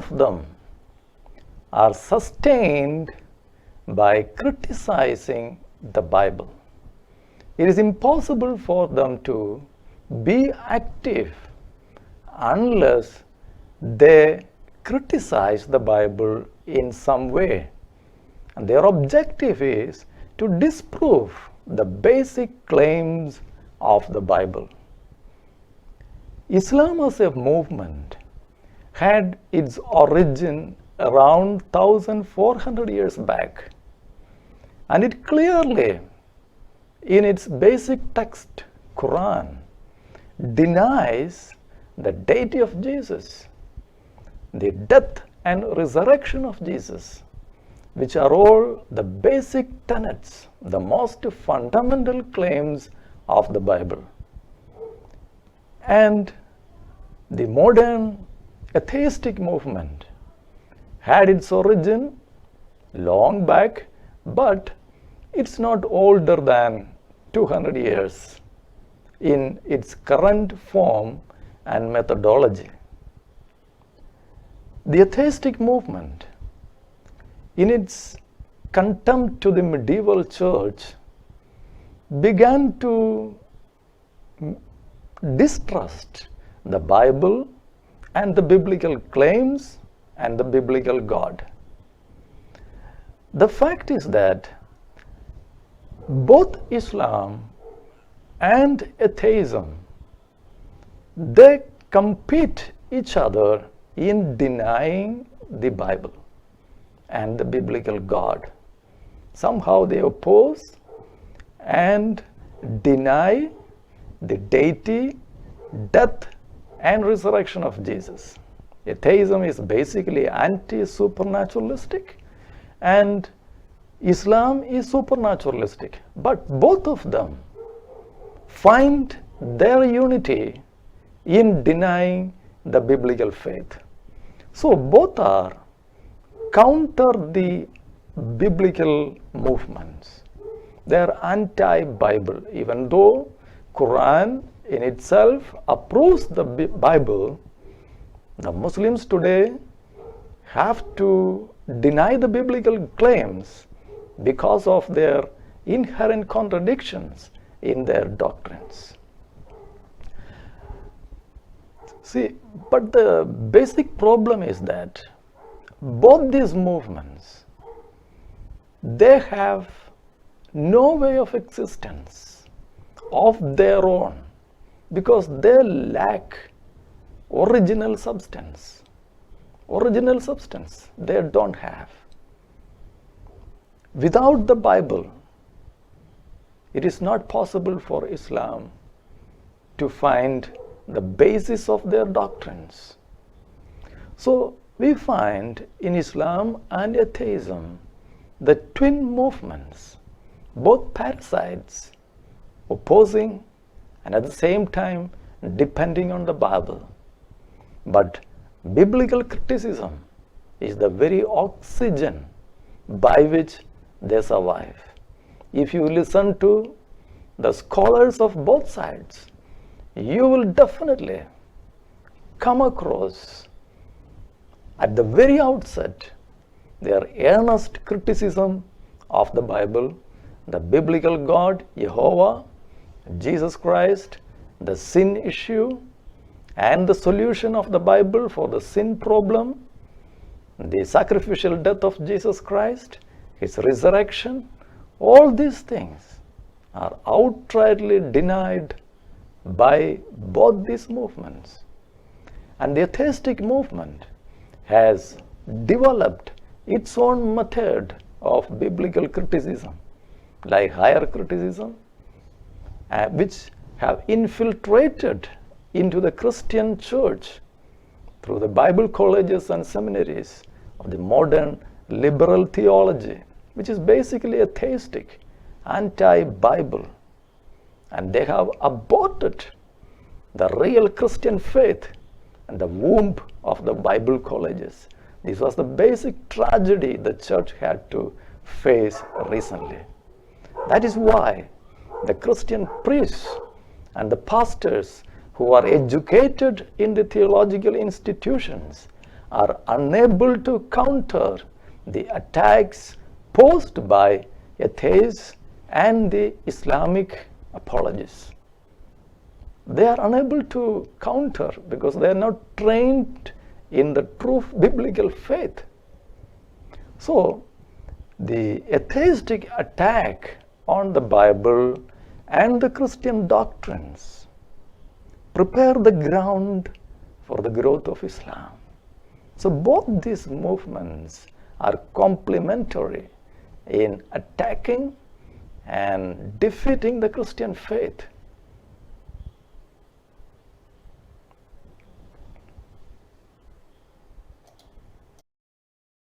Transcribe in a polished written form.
them are sustained by criticizing the Bible. It is impossible for them to be active unless they criticize the Bible in some way. And their objective is to disprove the basic claims of the Bible. Islam as a movement had its origin around 1400 years back, and it clearly, in its basic text, Quran, denies the deity of Jesus, the death and resurrection of Jesus, which are all the basic tenets, the most fundamental claims of the Bible. And the modern atheistic movement had its origin long back, but it's not older than 200 years in its current form and methodology. The atheistic movement, in its contempt to the medieval church, began to distrust the Bible and the biblical claims and the biblical God. The fact is that both Islam and atheism, they compete each other in denying the Bible and the biblical God. Somehow they oppose and deny the deity, death, and resurrection of Jesus. Atheism is basically anti-supernaturalistic, and Islam is supernaturalistic. But both of them find their unity in denying the biblical faith. So both are counter the biblical movements. They are anti-Bible, even though Quran in itself approves the Bible. The Muslims today have to deny the biblical claims because of their inherent contradictions in their doctrines. See, but the basic problem is that both these movements, they have no way of existence of their own because they lack original substance. Original substance they don't have. Without the Bible, it is not possible for Islam to find the basis of their doctrines. So we find in Islam and atheism the twin movements, both parasites, opposing and at the same time depending on the Bible. But biblical criticism is the very oxygen by which they survive. If you listen to the scholars of both sides, you will definitely come across at the very outset their earnest criticism of the Bible, the biblical God, Jehovah, Jesus Christ, the sin issue, and the solution of the Bible for the sin problem, the sacrificial death of Jesus Christ, his resurrection. All these things are outrightly denied by both these movements. And the atheistic movement has developed its own method of biblical criticism, like higher criticism, which have infiltrated into the Christian church through the Bible colleges and seminaries of the modern liberal theology, which is basically atheistic, anti-Bible. And they have aborted the real Christian faith and the womb of the Bible colleges. This was the basic tragedy the church had to face recently. That is why the Christian priests and the pastors who are educated in the theological institutions are unable to counter the attacks posed by atheists and the Islamic apologists. They are unable to counter because they are not trained in the true biblical faith. So, the atheistic attack on the Bible and the Christian doctrines prepare the ground for the growth of Islam. So both these movements are complementary in attacking and defeating the Christian faith.